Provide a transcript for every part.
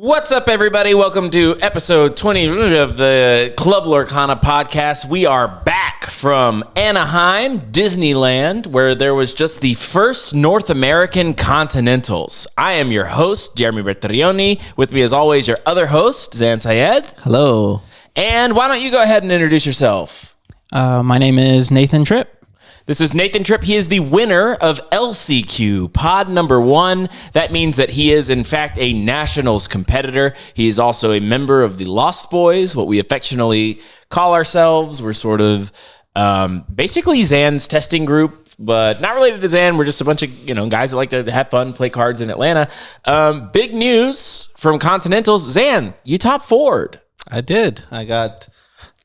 What's up, everybody? Welcome to episode 20 of the Club Lorcana podcast. We are back from Anaheim, Disneyland, where there was just the first North American Continentals. I am your host, Jeremy Bertrioni. With me, as always, your other host, Syed. Hello. And why don't you go ahead and introduce yourself? My name is Nathan Tripp. This is Nathan Tripp. He is the winner of LCQ, pod number 1. That means that he is, in fact, a nationals competitor. He is also a member of the Lost Boys, what we affectionately call ourselves. We're sort of basically Zan's testing group, but not related to Zan. We're just a bunch of guys that like to have fun, play cards in Atlanta. Big news from Continentals. Zan, you top 4'd. I did. I got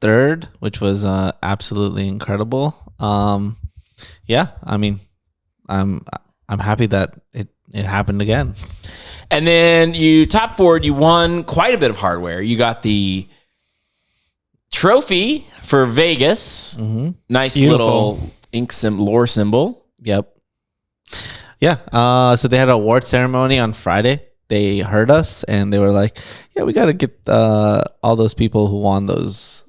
3rd, which was absolutely incredible. Yeah, I mean, I'm happy that it happened again. And then you top 4'd, you won quite a bit of hardware. You got the trophy for Vegas. Mm-hmm. Nice little ink lore symbol. Yep. Yeah. So they had an award ceremony on Friday. They heard us and they were like, yeah, we got to get all those people who won those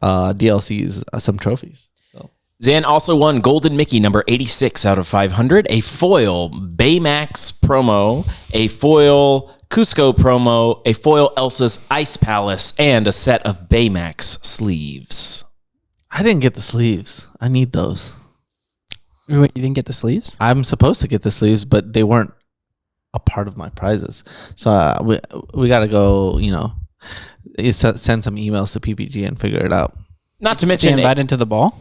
DLCs some trophies. Zan also won Golden Mickey number 86 out of 500, a foil Baymax promo, a foil Cusco promo, a foil Elsa's Ice Palace, and a set of Baymax sleeves. I didn't get the sleeves. I need those. Wait, you didn't get the sleeves? I'm supposed to get the sleeves, but they weren't a part of my prizes. So we got to go, send some emails to PPG and figure it out. Not to mention... invited to the ball?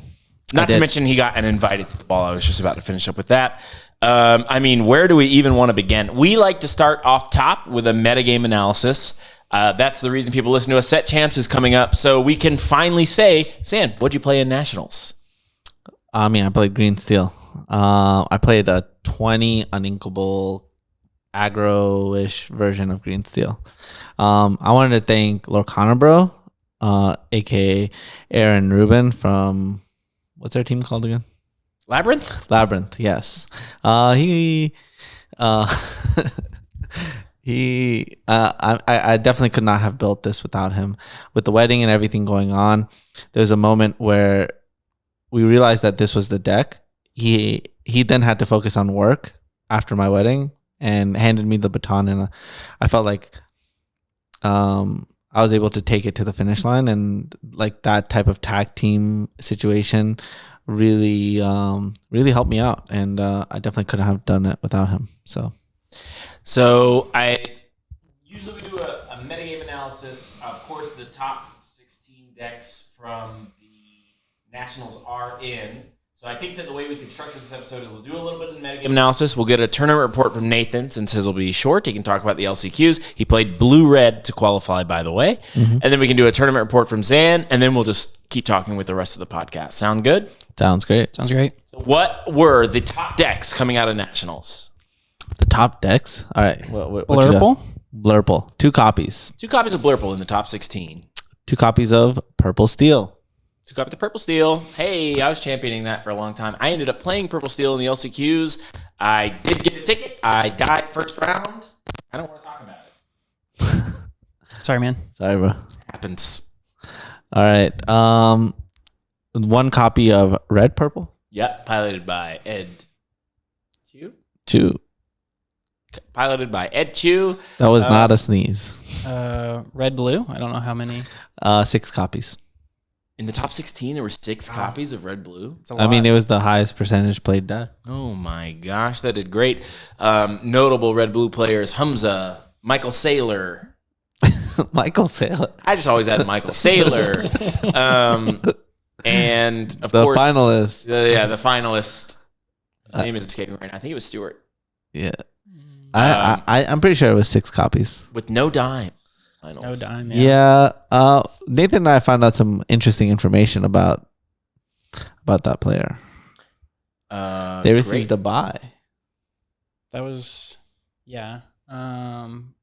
Not to mention he got an invited to the ball. I was just about to finish up with that. Where do we even want to begin? We like to start off top with a metagame analysis. That's the reason people listen to us. Set Champs is coming up, so we can finally say, Sam, what'd you play in Nationals? I played Green Steel. I played a 20 uninkable aggro-ish version of Green Steel. I wanted to thank Lorcana Bro, a.k.a. Aaron Rubin from... What's our team called again? Labyrinth, yes. I definitely could not have built this without him. With the wedding and everything going on, there was a moment where we realized that this was the deck. He then had to focus on work after my wedding and handed me the baton, and I felt like I was able to take it to the finish line, and like that type of tag team situation really helped me out, and I definitely couldn't have done it without him. So I usually do a metagame analysis. Of course, the top 16 decks from the Nationals are in. So I think that the way we can structure this episode is we'll do a little bit of metagame analysis. We'll get a tournament report from Nathan, since his will be short. He can talk about the LCQs. He played blue-red to qualify, by the way. Mm-hmm. And then we can do a tournament report from Zan, and then we'll just keep talking with the rest of the podcast. Sound good? Sounds great. Sounds great. So what were the top decks coming out of Nationals? The top decks? All right. What Blurple? Blurple. 2 copies. 2 copies of Blurple in the top 16. 2 copies of Purple Steel. 2 copies of Purple Steel. Hey, I was championing that for a long time. I ended up playing Purple Steel in the LCQs. I did get a ticket. I died first round. I don't want to talk about it. Sorry, man. Sorry, bro. Happens. All right. 1 copy of Red Purple. Yep. Piloted by Ed Chu. 2. Piloted by Ed Chu. That was not a sneeze. Red Blue. I don't know how many. 6 copies. In the top 16, there were 6 copies of Red Blue. It was the highest percentage played deck. Oh my gosh, that did great. Notable Red Blue players: Hamza, Michael Saylor. Michael Saylor. I just always had Michael Saylor. And of the course, finalist. The finalist. His name is escaping right now. I think it was Stewart. Yeah. I'm pretty sure it was 6 copies. With no dimes. No dime. Yeah. Nathan and I found out some interesting information about that player. They received a buy. That was, that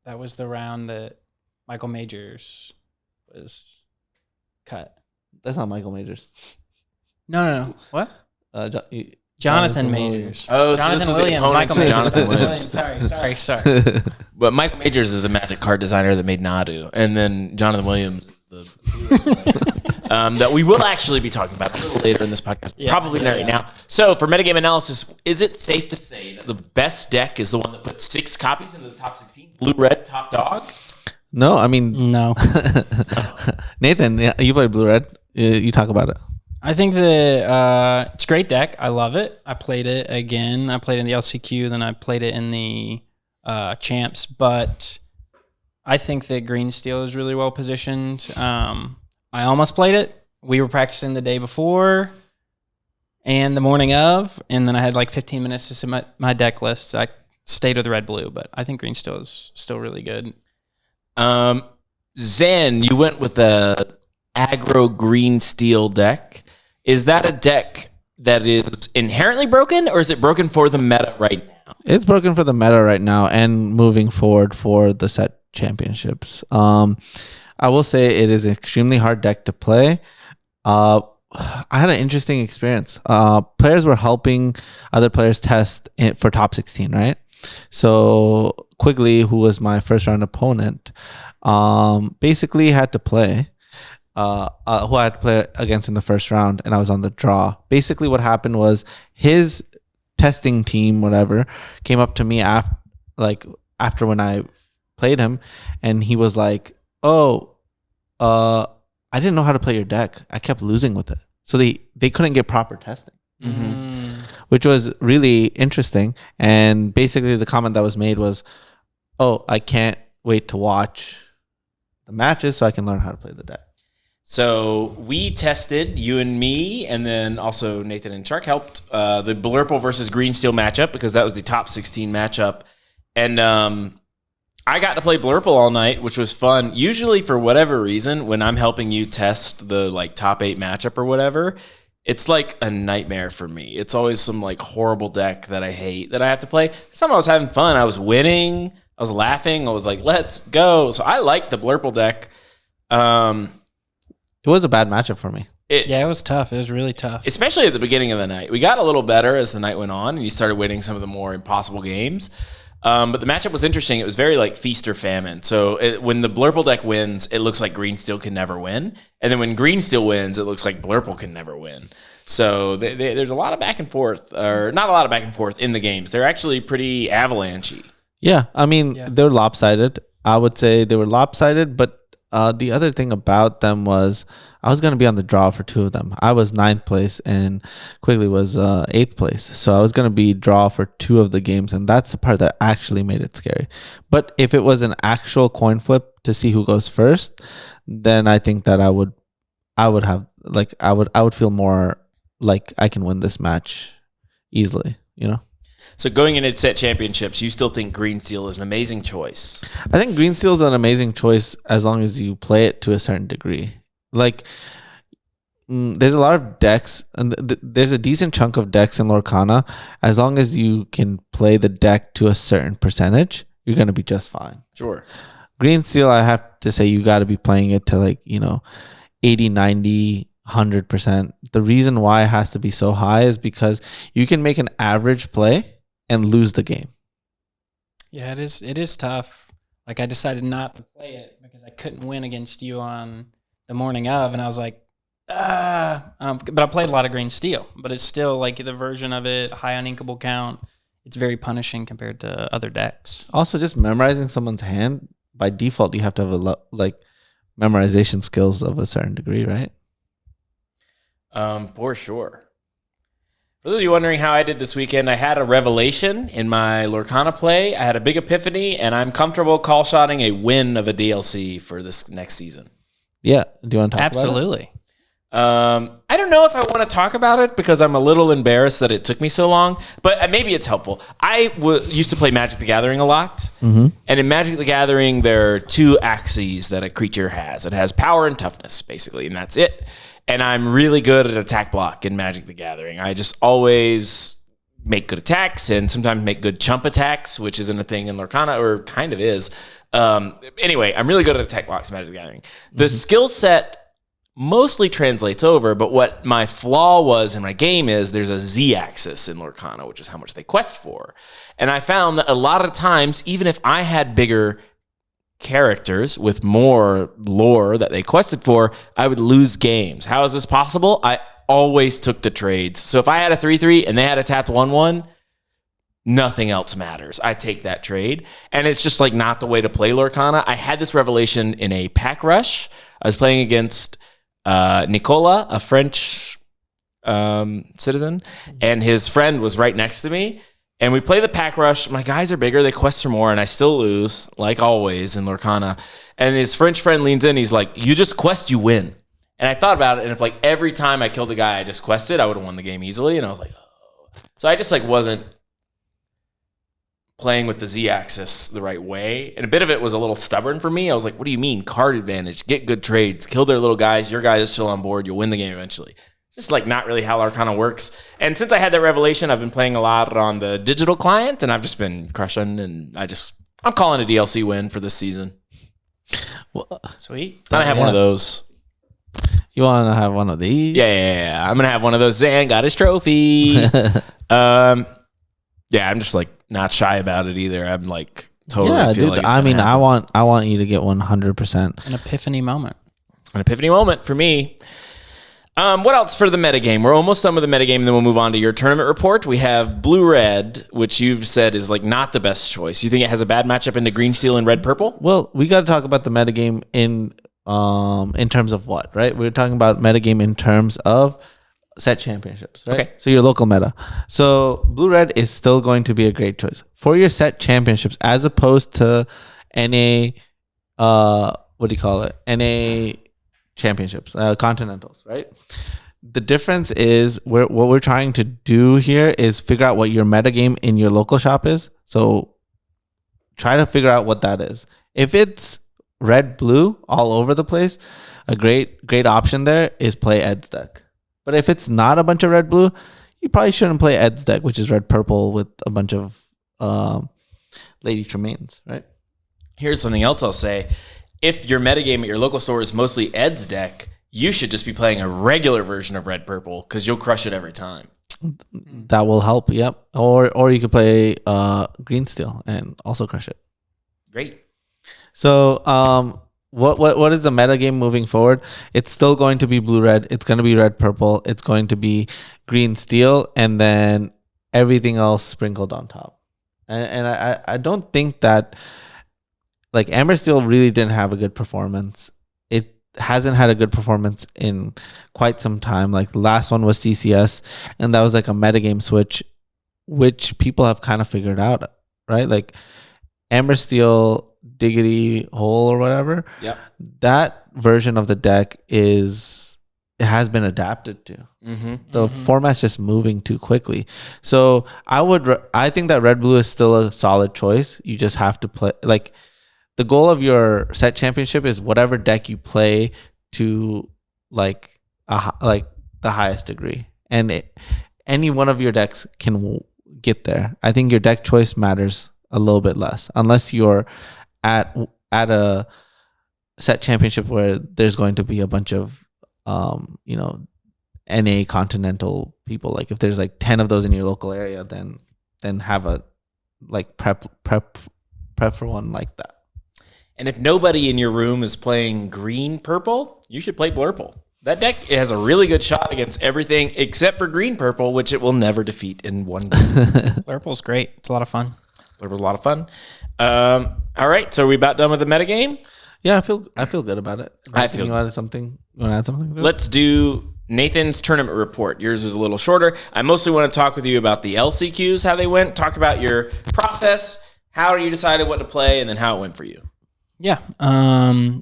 was the round that Michael Majors was cut. That's not Michael Majors. No. What? Jonathan Majors. Oh, so Jonathan this was the Williams. opponent Michael to Majors. Jonathan Williams. Sorry. But Michael Majors is the Magic card designer that made Nadu, and then Jonathan Williams is the that we will actually be talking about a little later in this podcast. Probably not right now. So for metagame analysis, is it safe to say that the best deck is the one that puts 6 copies into the top 16? Blue-red top dog? No, I mean, No. Nathan, you play blue-red. You talk about it. I think that it's a great deck. I love it. I played it again. I played it in the LCQ, then I played it in the champs. But I think that green steel is really well positioned. I almost played it. We were practicing the day before and the morning of, and then I had like 15 minutes to submit my deck list. So I stayed with red blue, but I think green steel is still really good. Zen, you went with the aggro green steel deck. Is that a deck that is inherently broken, or is it broken for the meta right now? It's broken for the meta right now and moving forward for the set championships. I will say it is an extremely hard deck to play. I had an interesting experience. Players were helping other players test it for top 16, right? So Quigley, who was my first round opponent, basically had to play. Who I had to play against in the first round, and I was on the draw. Basically, what happened was his testing team, whatever, came up to me after when I played him, and he was like, "Oh, I didn't know how to play your deck. I kept losing with it." So they couldn't get proper testing, which was really interesting. And basically, the comment that was made was, "Oh, I can't wait to watch the matches so I can learn how to play the deck." So we tested, you and me, and then also Nathan and Shark helped, the Blurple versus Green Steel matchup, because that was the top 16 matchup. And I got to play Blurple all night, which was fun. Usually, for whatever reason, when I'm helping you test the top 8 matchup or whatever, it's like a nightmare for me. It's always some horrible deck that I hate that I have to play. Some I was having fun. I was winning. I was laughing. I was like, let's go. So I liked the Blurple deck. It was a bad matchup for me. It was tough. It was really tough. Especially at the beginning of the night. We got a little better as the night went on, and you started winning some of the more impossible games. But the matchup was interesting. It was very feast or famine. So when the Blurple deck wins, it looks like Green Steel can never win. And then when Green Steel wins, it looks like Blurple can never win. So there's a lot of back and forth, or not a lot of back and forth in the games. They're actually pretty avalanche-y. Yeah, I mean, they're lopsided. I would say they were lopsided, but the other thing about them was I was going to be on the draw for 2 of them. I was 9th place and Quigley was 8th place. So I was going to be draw for 2 of the games. And that's the part that actually made it scary. But if it was an actual coin flip to see who goes first, then I think that I would feel more like I can win this match easily, So going into set championships, you still think Green Steel is an amazing choice? I think Green Steel is an amazing choice as long as you play it to a certain degree. There's a lot of decks, and there's a decent chunk of decks in Lorcana. As long as you can play the deck to a certain percentage, you're going to be just fine. Sure. Green Steel, I have to say, you got to be playing it to 80, 90, 100%. The reason why it has to be so high is because you can make an average play and lose the game. Yeah, it is tough. I decided not to play it because I couldn't win against you on the morning of, and I was like, but I played a lot of Green Steel, but it's still the version of it, high uninkable count. It's very punishing compared to other decks. Also, just memorizing someone's hand, by default, you have to have memorization skills of a certain degree, right? For sure. For those of you wondering how I did this weekend, I had a revelation in my Lorcana play. I had a big epiphany, and I'm comfortable call-shotting a win of a DLC for this next season. Yeah. Do you want to talk Absolutely. about it? I don't know if I want to talk about it because I'm a little embarrassed that it took me so long, but maybe it's helpful. I used to play Magic the Gathering a lot, and in Magic the Gathering, there are 2 axes that a creature has. It has power and toughness, basically, and that's it. And I'm really good at attack block in Magic the Gathering. I just always make good attacks and sometimes make good chump attacks, which isn't a thing in Lorcana, or kind of is. Anyway, I'm really good at attack blocks in Magic the Gathering. The skill set mostly translates over, but what my flaw was in my game is there's a Z-axis in Lorcana, which is how much they quest for. And I found that a lot of times, even if I had bigger characters with more lore that they quested for, I would lose games. How is this possible? I always took the trades. So if I had a 3-3 and they had a tapped 1-1, nothing else matters. I take that trade. And it's just like not the way to play Lorcana. I had this revelation in a pack rush. I was playing against Nicola, a French citizen, and his friend was right next to me. And we play the pack rush. My guys are bigger. They quest for more, and I still lose, like always in Lorcana. And his French friend leans in. He's like, you just quest, you win. And I thought about it, and if like every time I killed a guy I just quested, I would have won the game easily. And I was like, oh. So I just like wasn't playing with the Z-axis the right way. And a bit of it was a little stubborn for me. I was like, what do you mean? Card advantage, get good trades, kill their little guys. Your guys is still on board. You'll win the game eventually. Just like not really how Lorcana works. And since I had that revelation, I've been playing a lot on the digital client, and I've just been crushing. And I'm calling a DLC win for this season. Well, sweet. I have one of those. You want to have one of these? Yeah. I'm gonna have one of those. Zan got his trophy. I'm just like not shy about it either. I'm like totally feel like it's I mean, happen. I want you to get 100%. An epiphany moment. An epiphany moment for me. What else for the metagame? We're almost done with the metagame, and then we'll move on to your tournament report. We have blue-red, which you've said is like not the best choice. You think it has a bad matchup into green, steel, and red, purple? Well, we got to talk about the metagame in terms of what, right? We're talking about metagame in terms of set championships, right? Okay. So your local meta. So blue-red is still going to be a great choice for your set championships as opposed to NA, NA championships, continentals, right? The difference is what we're trying to do here is figure out what your metagame in your local shop is. So try to figure out what that is. If it's red, blue all over the place, a great option there is play Ed's deck. But if it's not a bunch of red, blue, you probably shouldn't play Ed's deck, which is red, purple with a bunch of Lady Tremaines, right? Here's something else I'll say. If your metagame at your local store is mostly Ed's deck, you should just be playing a regular version of red, purple because you'll crush it every time. That will help, yep. Or you could play green, steel and also crush it. Great. So what is the metagame moving forward? It's still going to be blue-red. It's going to be red-purple. It's going to be green-steel, and then everything else sprinkled on top. And I don't think that like Amber Steel really didn't have a good performance. It hasn't had a good performance in quite some time. Like the last one was CCS, and that was like a metagame switch, which people have kind of figured out, right? Like Amber Steel, Diggity Hole or whatever. Yep. That version of the deck has been adapted to. The format's just moving too quickly. So I think that red blue is still a solid choice. You just have to play like the goal of your set championship is whatever deck you play to like the highest degree, and any one of your decks can get there. I think your deck choice matters a little bit less unless you're at a set championship where there's going to be a bunch of NA continental people. Like if there's like 10 of those in your local area, then have a like prep for one like that. And if nobody in your room is playing green purple, you should play blurple. That deck has a really good shot against everything except for green purple, which it will never defeat in one game. Blurple's great. It's a lot of fun. Blurple's a lot of fun. All right, so are we about done with the metagame? Yeah, I feel good about it. You want to add something? Let's do Nathan's tournament report. Yours is a little shorter. I mostly want to talk with you about the LCQs, how they went, talk about your process, how you decided what to play, and then how it went for you. Yeah.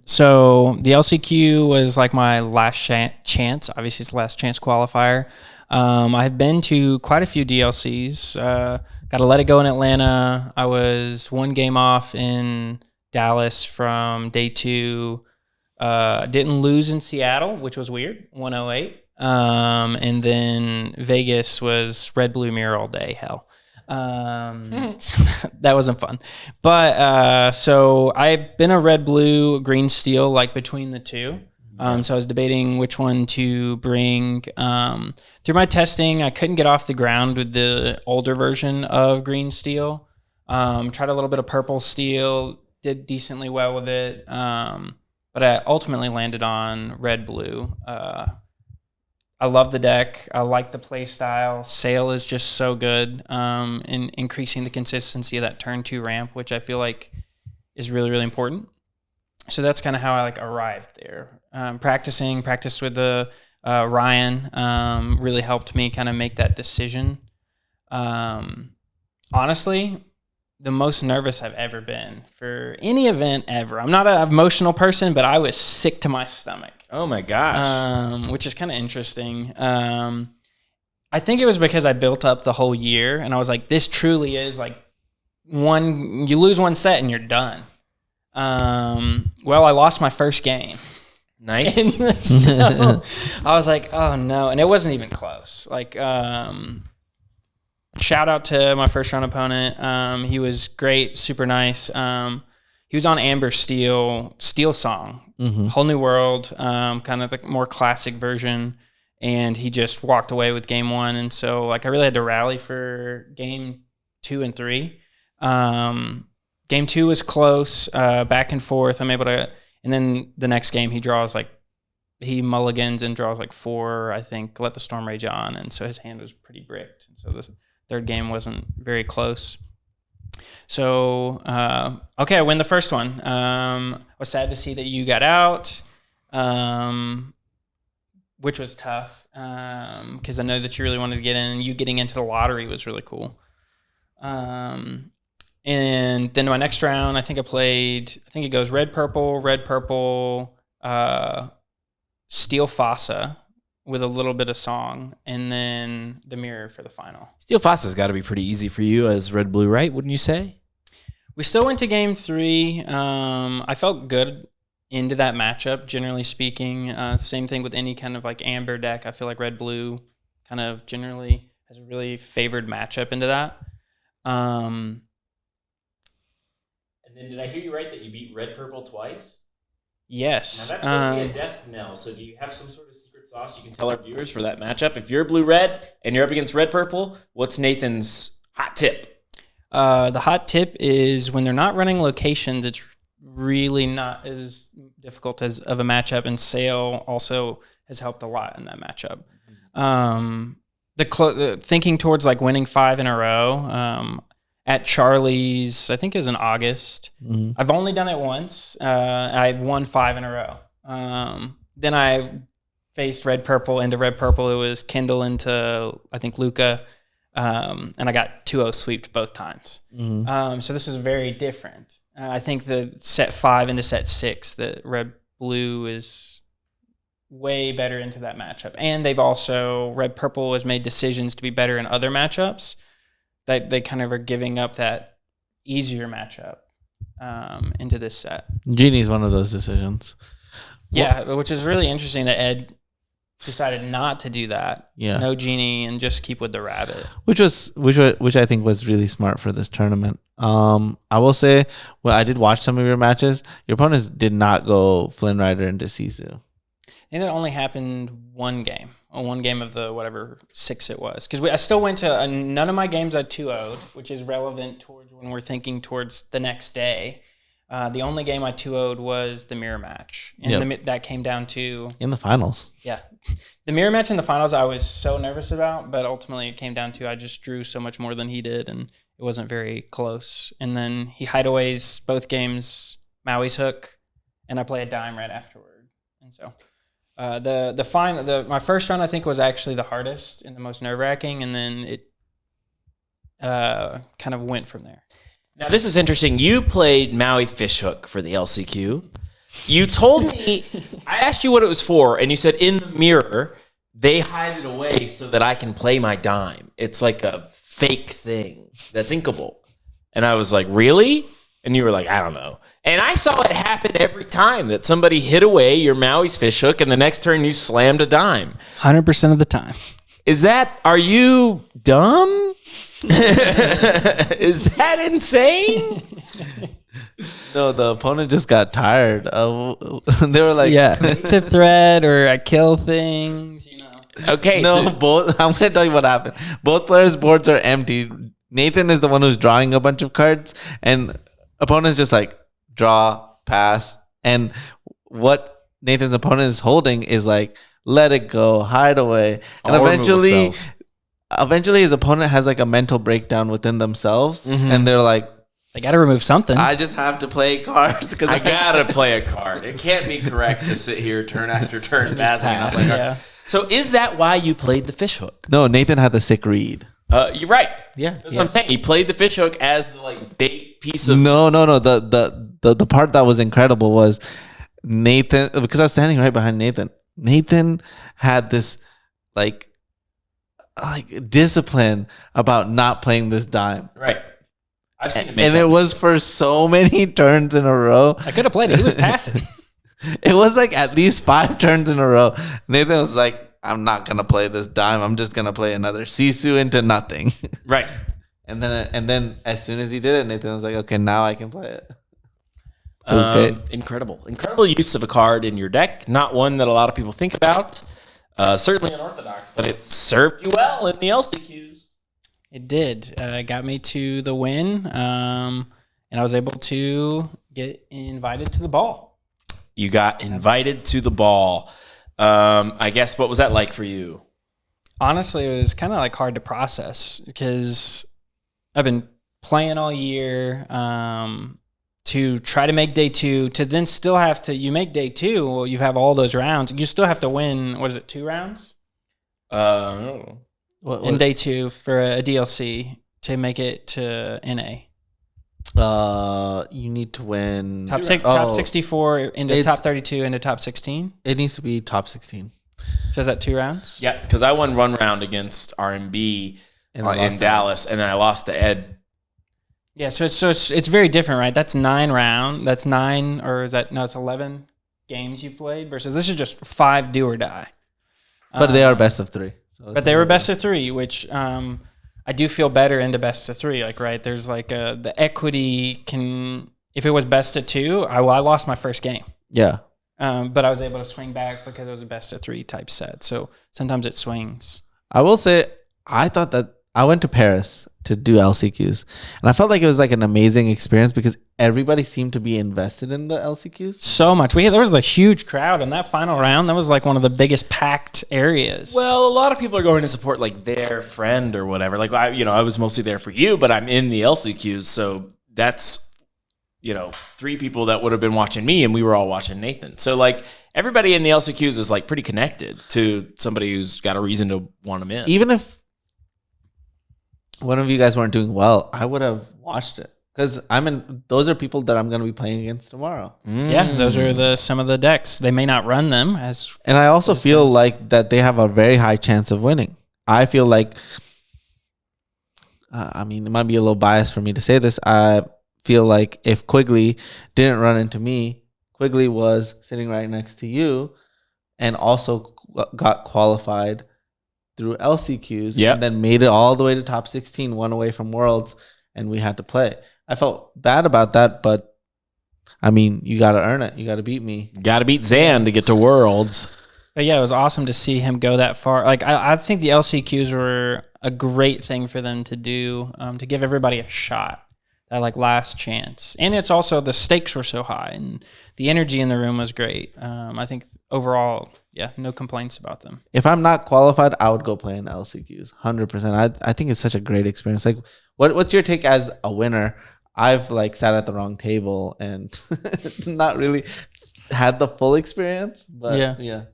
So the LCQ was like my last chance. Obviously, it's the last chance qualifier. I've been to quite a few DLCs. Got to let it go in Atlanta. I was one game off in Dallas from day 2. Didn't lose in Seattle, which was weird, 108. And then Vegas was red, blue mirror all day. Hell. So that wasn't fun. But so I've been a red, blue, green, steel, like between the two. So I was debating which one to bring. Through my testing, I couldn't get off the ground with the older version of green steel. Tried a little bit of purple steel, did decently well with it. But I ultimately landed on red blue. I love the deck. I like the play style. Sail is just so good in increasing the consistency of that turn 2 ramp, which I feel like is really, really important. So that's kind of how I like arrived there. Practiced with the Ryan really helped me kind of make that decision. Honestly, the most nervous I've ever been for any event ever. I'm not an emotional person, but I was sick to my stomach. Oh my gosh. Which is kind of interesting. I think it was because I built up the whole year and I was like, this truly is like you lose one set and you're done. Well, I lost my first game. Nice. So I was like, oh no. And it wasn't even close. Like, shout out to my first round opponent. He was great, super nice. He was on Amber Steel Song, Whole New World, kind of the more classic version, and he just walked away with game 1. And so, like, I really had to rally for game 2 and 3. Game 2 was close, back and forth. I'm able to, and then the next game he mulligans and draws like 4, I think, let the Storm Rage on, and so his hand was pretty bricked. And so the third game wasn't very close. So, okay, I win the first one. I was sad to see that you got out, which was tough because I know that you really wanted to get in, and you getting into the lottery was really cool. And then my next round, I think it goes red, purple, Steel Fossa with a little bit of song, and then the mirror for the final. Steel Fossa's got to be pretty easy for you as red blue, right? Wouldn't you say? We still went to game 3. I felt good into that matchup, generally speaking. Same thing with any kind of like amber deck. I feel like red blue kind of generally has a really favored matchup into that. And then did I hear you right that you beat red purple twice? Yes. Now that's supposed to be a death knell. So do you have some sort of secret sauce you can tell our viewers for that matchup? If you're blue-red and you're up against red-purple, what's Nathan's hot tip? The hot tip is when they're not running locations, it's really not as difficult as of a matchup, and Sail also has helped a lot in that matchup. Thinking towards like winning 5 in a row at Charlie's, I think it was in August. I've only done it once. I won 5 in a row. Then I faced red purple into red purple. It was Kindle into I think Luca. And I got 2-0 sweeped both times. So this was very different. I think the set 5 into set 6, that red blue is way better into that matchup. And they've also, red purple has made decisions to be better in other matchups that they kind of are giving up that easier matchup into this set. Genie's one of those decisions. Yeah, which is really interesting that Ed decided not to do that. Yeah. No Genie and just keep with the rabbit. Which I think was really smart for this tournament. I will say, I did watch some of your matches. Your opponents did not go Flynn Rider into Sisu. I think that only happened one game of the whatever 6 it was. Because I still went to none of my games I 2-0'd, which is relevant towards when we're thinking towards the next day. The only game I 2-0'd was the mirror match. And that came down to... in the finals. Yeah. The mirror match in the finals I was so nervous about, but ultimately it came down to I just drew so much more than he did, and it wasn't very close. And then he hideaways both games, Maui's hook, and I play a dime right afterward. And so... my first round I think was actually the hardest and the most nerve-wracking, and then it kind of went from there. Now this is interesting. You played Maui Fishhook for the LCQ. You told me, I asked you what it was for, and you said in the mirror they hide it away so that I can play my dime. It's like a fake thing that's inkable. And I was like, really? And you were like, I don't know. And I saw it happen every time that somebody hid away your Maui's Fishhook, and the next turn you slammed a dime. 100% of the time. Are you dumb? Is that insane? No, the opponent just got tired. They were like, Tip threat or I kill things, you know. Okay, no, so both. I'm gonna tell you what happened. Both players' boards are empty. Nathan is the one who's drawing a bunch of cards, and opponent's just like draw, pass, and what Nathan's opponent is holding is like let it go, hide away, and all removal spells. eventually his opponent has like a mental breakdown within themselves, Mhm. and they're like, They got to remove something. I just have to play cards because I gotta play a card. It can't be correct to sit here turn after turn passing and not play a card. Yeah. So is that why you played the fishhook? No, Nathan had the sick read. You're right. Yeah, That's what I'm saying. He played the fishhook as the like bait piece of. No. The part that was incredible was Nathan, because I was standing right behind Nathan. Nathan had this like discipline about not playing this dime, Right. I've seen him make and that. it was for so many turns in a row. I could have played it. He was passing. It was like at least 5 turns in a row. Nathan was like, "I'm not gonna play this dime. I'm just gonna play another Sisu into nothing." Right. And then as soon as he did it, Nathan was like, "Okay, now I can play it." It was great. Incredible use of a card in your deck. Not one that a lot of people think about. Certainly unorthodox, but it served you well in the LCQs. It did. Got me to the win, and I was able to get invited to the ball. You got invited to the ball. I guess, what was that like for you? Honestly, it was kind of like hard to process because I've been playing all year to try to make day 2, to then still have to, you make day 2, well, you have all those rounds. You still have to win, what is it, 2 rounds? In day 2 for a DLC to make it to NA. You need to win Top 64 into top 32 into top 16. It needs to be top 16. So is that 2 rounds? Yeah, because I won 1 round against RMB in lost Dallas, and then I lost to Ed. Yeah, so it's very different, right? That's 9 round. That's 9, or is that, no, it's 11 games you played versus this is just 5 do or die. But they are best of 3. So But they were best of 3, which I do feel better into best of 3. Like, right, there's like the equity can, if it was best of 2, I lost my first game. Yeah. But I was able to swing back because it was a best of 3 type set. So sometimes it swings. I will say, I thought that I went to Paris to do LCQs, and I felt like it was like an amazing experience because everybody seemed to be invested in the LCQs. So much. There was a huge crowd in that final round. That was like one of the biggest packed areas. Well, a lot of people are going to support like their friend or whatever. Like I was mostly there for you, but I'm in the LCQs, so that's 3 people that would have been watching me, and we were all watching Nathan. So like everybody in the LCQs is like pretty connected to somebody who's got a reason to want them in. Even if one of you guys weren't doing well, I would have watched it because those are people that I'm going to be playing against tomorrow. Yeah, those are some of the decks. They may not run them as. And I also feel like that they have a very high chance of winning. I feel like, it might be a little biased for me to say this. I feel like if Quigley didn't run into me, Quigley was sitting right next to you and also got qualified through LCQs, and then made it all the way to top 16, 1 away from Worlds, and we had to play. I felt bad about that, but you got to earn it. You got to beat me. Got to beat Zan to get to Worlds. But yeah, it was awesome to see him go that far. Like I think the LCQs were a great thing for them to do, to give everybody a shot, that like last chance. And it's also the stakes were so high, and the energy in the room was great. I think overall, no complaints about them. If I'm not qualified, I would go play in LCQs, 100%. I think it's such a great experience. Like, what's your take as a winner? I've like sat at the wrong table and not really had the full experience, but yeah.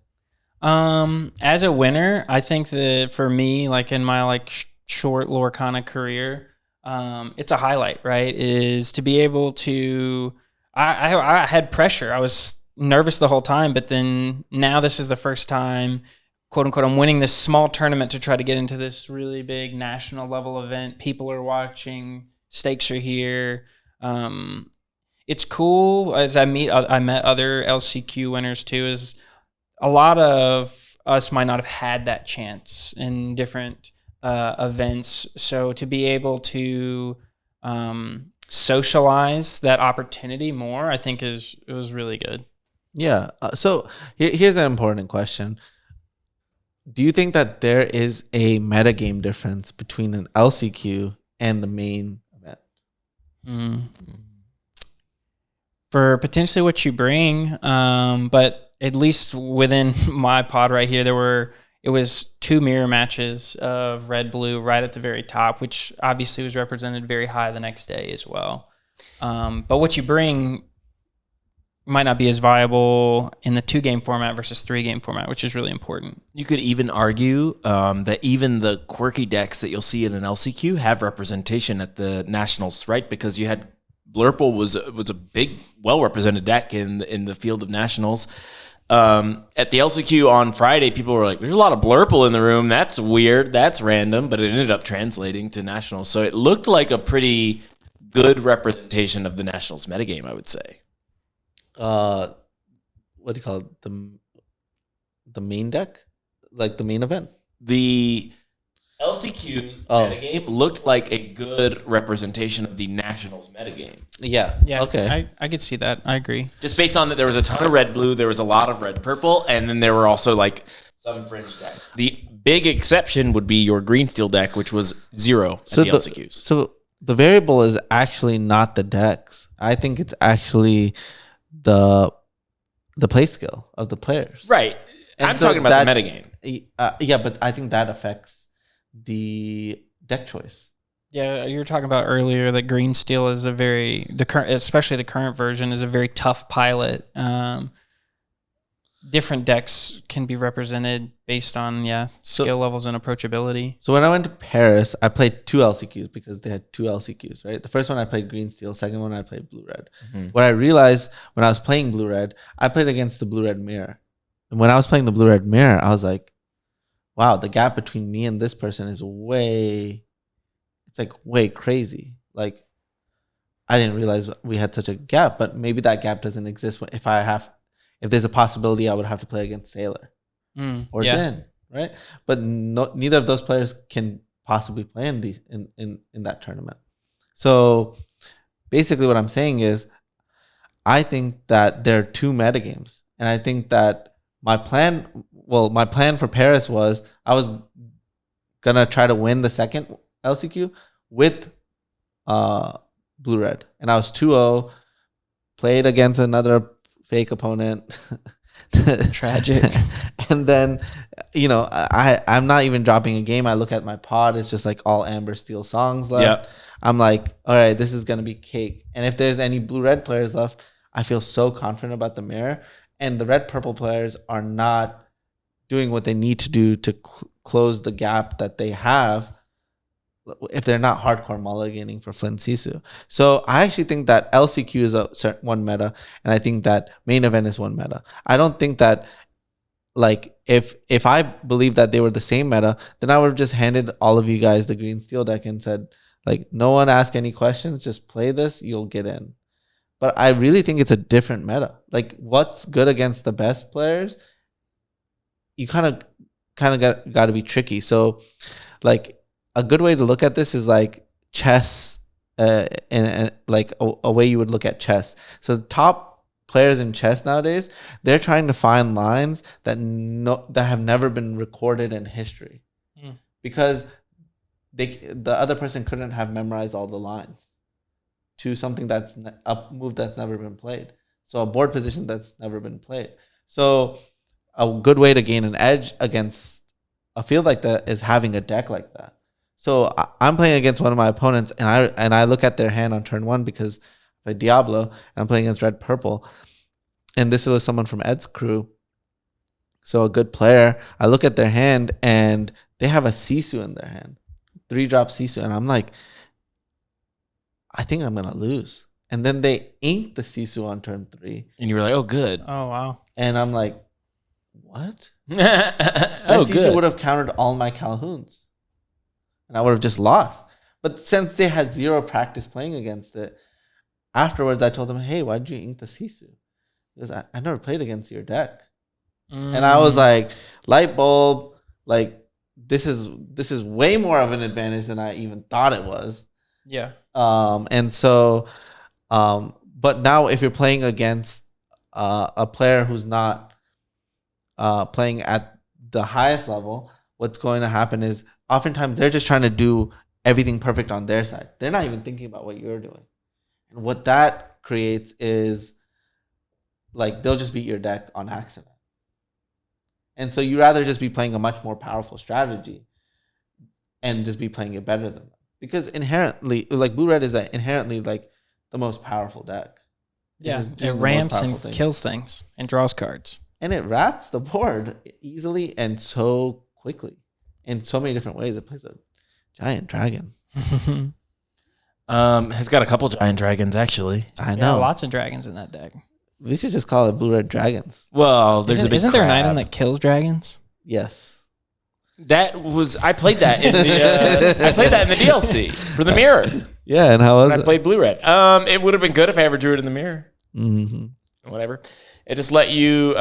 As a winner, I think that for me, like in my like short Lorcana career, it's a highlight, right? Is to be able to, I had pressure. I was nervous the whole time, but then now this is the first time, quote unquote, I'm winning this small tournament to try to get into this really big national level event. People are watching, stakes are here. It's cool as I met other LCQ winners too, is a lot of us might not have had that chance in different events. So to be able to socialize that opportunity more, I think it was really good. Yeah. So here's an important question. Do you think that there is a metagame difference between an LCQ and the main event? For potentially what you bring, but at least within my pod right here, it was 2 mirror matches of red blue right at the very top, which obviously was represented very high the next day as well. But what you bring might not be as viable in the 2-game format versus 3-game format, which is really important. You could even argue that even the quirky decks that you'll see in an LCQ have representation at the Nationals, right? Because you had Blurple was a big, well-represented deck in the field of Nationals. At the LCQ on Friday, people were like, there's a lot of Blurple in the room. That's weird. That's random. But it ended up translating to Nationals. So it looked like a pretty good representation of the Nationals metagame, I would say. What do you call it? The main deck? Like the main event? The LCQ metagame looked like a good representation of the Nationals metagame. Yeah. Okay. I could see that. I agree. Just based on that, there was a ton of red blue, there was a lot of red purple, and then there were also like some fringe decks. The big exception would be your green steel deck, which was 0 at the LCQs. So the variable is actually not the decks. I think it's actually the play skill of the players. Right. And I'm talking about the metagame. Yeah, but I think that affects the deck choice. Yeah, you were talking about earlier that green steel is especially the current version is a very tough pilot. Different decks can be represented based on skill levels and approachability. So when I went to Paris, I played 2 LCQs because they had 2 LCQs, right? The first one I played green steel, second one I played blue red. Mm-hmm. What I realized when I was playing blue red, I played against the blue red mirror. And when I was playing the blue red mirror, I was like, wow, the gap between me and this person is way crazy. Like, I didn't realize we had such a gap, but maybe that gap doesn't exist if there's a possibility I would have to play against Sailor or Din, right? But neither of those players can possibly play in that tournament. So basically what I'm saying is I think that there are 2 metagames. And I think that my plan for Paris was I was going to try to win the second LCQ with blue red. And I was 2-0, played against another fake opponent. Tragic. And then, I'm not even dropping a game. I look at my pod. It's just like all Amber Steel songs left. Yep. I'm like, all right, this is going to be cake. And if there's any blue-red players left, I feel so confident about the mirror. And the red-purple players are not doing what they need to do to close the gap that they have if they're not hardcore mulliganing for Flynn Sisu. So I actually think that LCQ is one meta, and I think that main event is one meta. I don't think that, like, if I believe that they were the same meta, then I would have just handed all of you guys the green steel deck and said, like, no one ask any questions, just play this, you'll get in. But I really think it's a different meta. Like, what's good against the best players, you kind of got to be tricky. So, like, a good way to look at this is like chess, and like a way you would look at chess. So top players in chess nowadays, they're trying to find lines that have never been recorded in history, because the other person couldn't have memorized all the lines to something that's a move that's never been played. So a board position that's never been played. So a good way to gain an edge against a field like that is having a deck like that. So I'm playing against one of my opponents, and I look at their hand on turn 1 because I play Diablo, and I'm playing against red purple, and this was someone from Ed's crew, so a good player. I look at their hand, and they have a Sisu in their hand, 3-drop Sisu, and I'm like, I think I'm gonna lose. And then they inked the Sisu on turn 3, and you were like, oh, good. Oh wow. And I'm like, what? That Sisu would have countered all my Calhouns. And I would have just lost. But since they had 0 practice playing against it, afterwards I told them, hey, why did you ink the Sisu? Because I never played against your deck. And I was like, light bulb, like, this is way more of an advantage than I even thought it was. Yeah. And so, but now if you're playing against a player who's not playing at the highest level, what's going to happen is oftentimes they're just trying to do everything perfect on their side. They're not even thinking about what you're doing. And what that creates is like they'll just beat your deck on accident. And so you rather just be playing a much more powerful strategy and just be playing it better than them. Because inherently, like blue-red is inherently like the most powerful deck. Yeah, it ramps and kills things and draws cards. And it rats the board easily and so quickly in so many different ways. It plays a giant dragon. Has got a couple giant dragons actually. I know. Yeah, lots of dragons in that deck. We should just call it blue-red dragons. Well, there's Isn't there an item that kills dragons? Yes. I played that in the DLC for the mirror. Yeah, and how was I it? played blue-red. It would have been good if I ever drew it in the mirror. Mm-hmm. Whatever. It just let you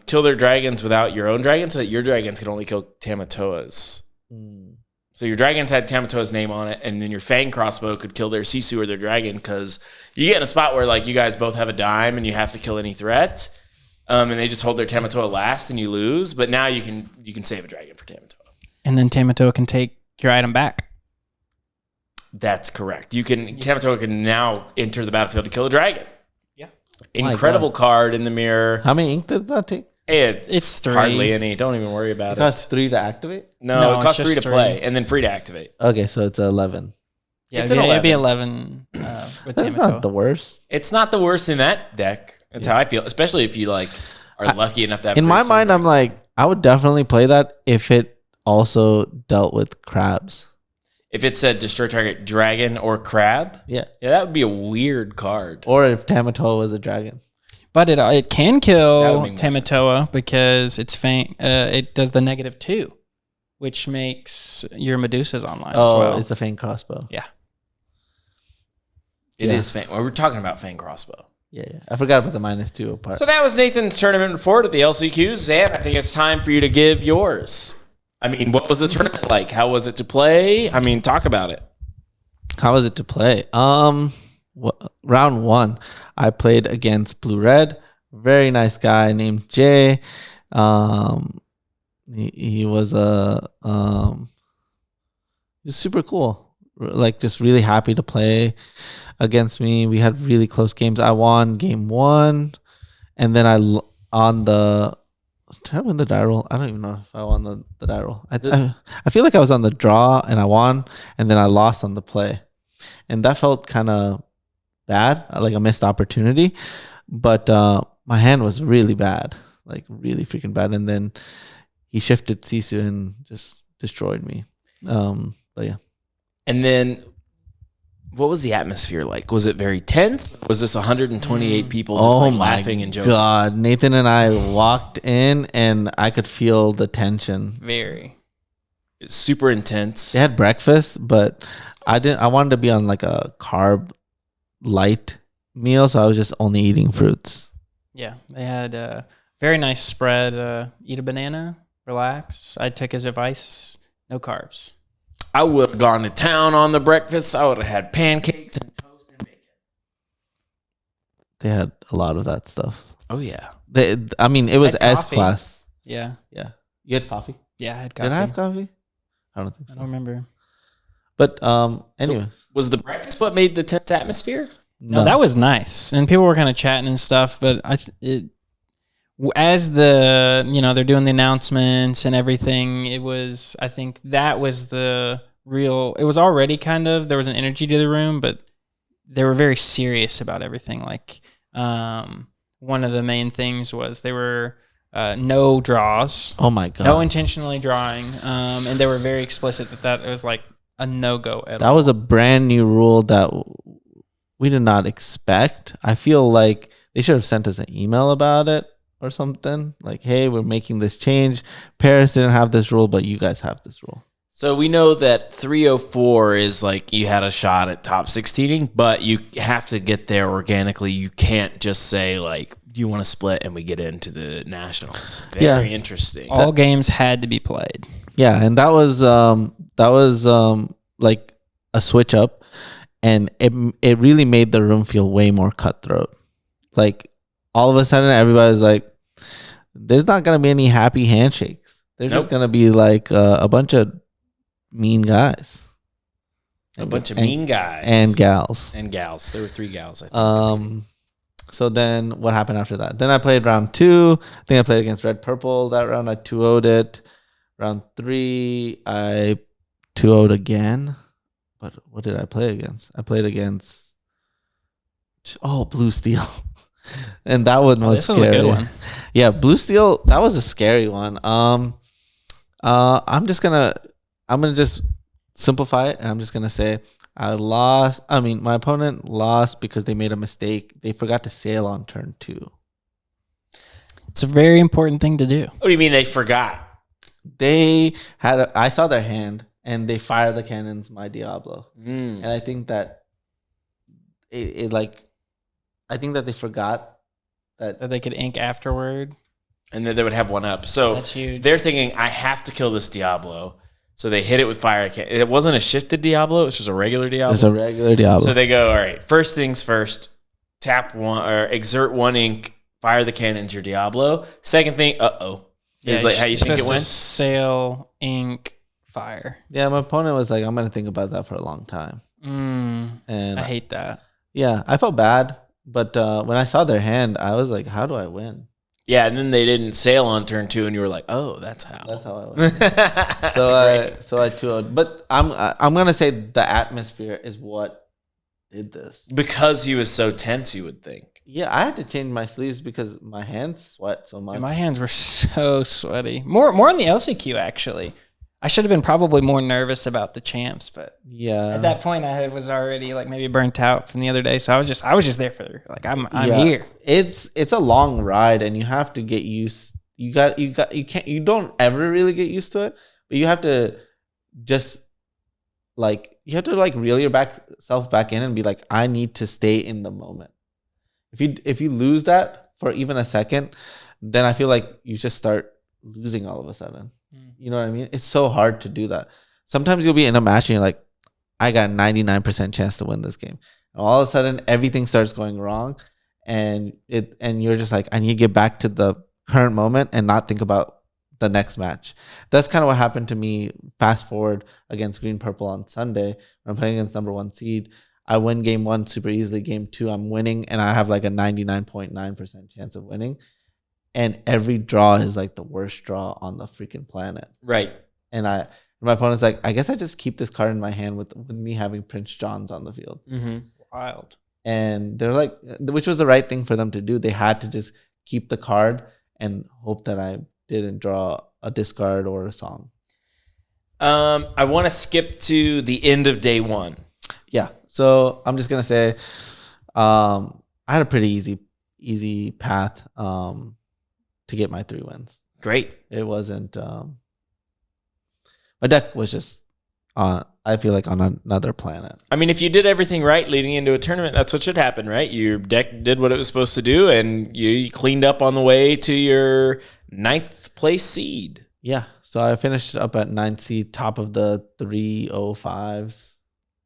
kill their dragons without your own dragon, so that your dragons could only kill Tamatoas. So your dragons had Tamatoa's name on it, and then your Fang crossbow could kill their Sisu or their dragon, because you get in a spot where like you guys both have a dime and you have to kill any threat, and they just hold their Tamatoa last and you lose. But now you can save a dragon for Tamatoa. And then Tamatoa can take your item back. That's correct. Tamatoa can now enter the battlefield to kill a dragon. Yeah. Incredible card in the mirror. How many ink did that take? It's 3. Hardly any. Don't even worry about It costs 3 to activate? No, it costs it's 3 just to play and then free to activate. Okay, so it's 11. Yeah, It's it'd an be 11 with That's Tamatoa. not the worst. It's not the worst in that deck. That's how I feel, especially if you like are lucky enough to have. In my mind, I'm like, I would definitely play that if it also dealt with crabs. if it's a destroy target dragon or crab, Yeah. that would be a weird card. Or if Tamatoa was a dragon. But it can That kill would make more Tamatoa because it's it does the -2, which makes your Medusas online as well. It's a Fang crossbow. Yeah. It is Fang. Well, we're talking about Fang crossbow. Yeah. I forgot about the -2 part. So that was Nathan's tournament report at the LCQs. Zan, I think it's time for you to give yours. I mean, what was the tournament like? How was it to play? I mean, talk about it. How was it to play? Round 1, I played against Blue Red. Very nice guy named Jay. He was he was super cool. Like, just really happy to play against me. We had really close games. I won game 1, and then did I win the die roll? I don't even know if I won the die roll. I feel like I was on the draw and I won, and then I lost on the play. And that felt kind of bad, like a missed opportunity. But my hand was really bad, like really freaking bad. And then he shifted Sisu and just destroyed me. But yeah. And then, what was the atmosphere like? Was it very tense? Was this 128 people just laughing and joking? God, Nathan and I walked in and I could feel the tension. Very. It's super intense. They had breakfast, but I wanted to be on like a carb light meal, so I was just only eating fruits. Yeah, they had a very nice spread. Eat a banana, relax. I took his advice, no carbs. I would have gone to town on the breakfast. I would have had pancakes and toast and bacon. They had a lot of that stuff. Oh, yeah. It was Had S coffee. class. Yeah. Yeah. You had coffee? Yeah, I had coffee. Did I have coffee? I don't think I so. don't remember. But anyway. Was the breakfast what made the tense atmosphere? No, that was nice, and people were kind of chatting and stuff. But as they're doing the announcements and everything, I think that was the real. It was already there was an energy to the room, but they were very serious about everything. Like one of the main things was they were no draws. Oh my God. No intentionally drawing, and they were very explicit that it was like a no-go at all. That was a brand new rule that we did not expect. I feel like they should have sent us an email about it or something. Like, hey, we're making this change. Paris didn't have this rule, but you guys have this rule. So we know that 304 is like you had a shot at top 16ing, but you have to get there organically. You can't just say like, do you want to split and we get into the nationals? Very interesting. All games had to be played. Yeah, and that was like a switch up. and it really made the room feel way more cutthroat. Like all of a sudden, everybody's like, "There's not gonna be any happy handshakes. There's just gonna be like a bunch of mean guys, A bunch of mean guys and gals. There were 3 gals, I think. So then what happened after that? Then I played round 2. I think I played against Red Purple that round. I 2-0'd it. Round 3, I 2-0'd again. But what did I play against? I played against Blue Steel. And that one was scary. Was a good one. Yeah, Blue Steel, that was a scary one. I'm gonna just simplify it, and I'm just gonna say I lost. I mean, my opponent lost because they made a mistake. They forgot to sail on turn 2. It's a very important thing to do. What do you mean they forgot? They had. I saw their hand, and they fired the cannons. My Diablo, Mm. and I think that I think that they forgot that. That they could ink afterward. And then they would have one up. So That's huge. they're thinking, I have to kill this Diablo. So they hit it with fire. It wasn't a shifted Diablo. It was just a regular Diablo. Just a regular Diablo. So they go, all right, first things first, tap one or exert 1 ink, fire the cannons, your Diablo. Second thing, is like how you think it went? Sail, ink, fire. Yeah, my opponent was like, I'm gonna think about that for a long time. And I hate that. yeah, I felt bad, but when I saw their hand, I was like, how do I win? Yeah, and then they didn't sail on turn 2, and you were like, oh, that's how. That's how I win. So I 2-0'd. But I'm gonna say the atmosphere is what did this. Because he was so tense, you would think. Yeah, I had to change my sleeves because my hands sweat so much. Dude, my hands were so sweaty. More on the LCQ actually. I should have been probably more nervous about the champs, but yeah, at that point I was already like maybe burnt out from the other day. So I was just there for like I'm Yeah. here. It's a long ride, and you have to get used. You don't ever really get used to it, but you have to just reel your self back in and be like, I need to stay in the moment. If you lose that for even a second, then I feel like you just start losing all of a sudden. You know what I mean? It's so hard to do that. Sometimes you'll be in a match and you're like, I got 99% chance to win this game. And all of a sudden, everything starts going wrong, and you're just like, I need to get back to the current moment and not think about the next match. That's kind of what happened to me. Fast forward against Green Purple on Sunday, when I'm playing against number 1 seed. I win game 1 super easily. Game 2, I'm winning, and I have like a 99.9% chance of winning. And every draw is like the worst draw on the freaking planet. Right. And my opponent's like, I guess I just keep this card in my hand with me having Prince John's on the field. Mm-hmm. Wild. And they're like, which was the right thing for them to do. They had to just keep the card and hope that I didn't draw a discard or a song. I want to skip to the end of day 1. Yeah. So I'm just going to say I had a pretty easy path to get my 3 wins. Great. It wasn't my deck was just I feel like on another planet. I mean, if you did everything right leading into a tournament, that's what should happen, right? Your deck did what it was supposed to do, and you cleaned up on the way to your 9th place seed. Yeah. So I finished up at 9th seed, top of the 305s.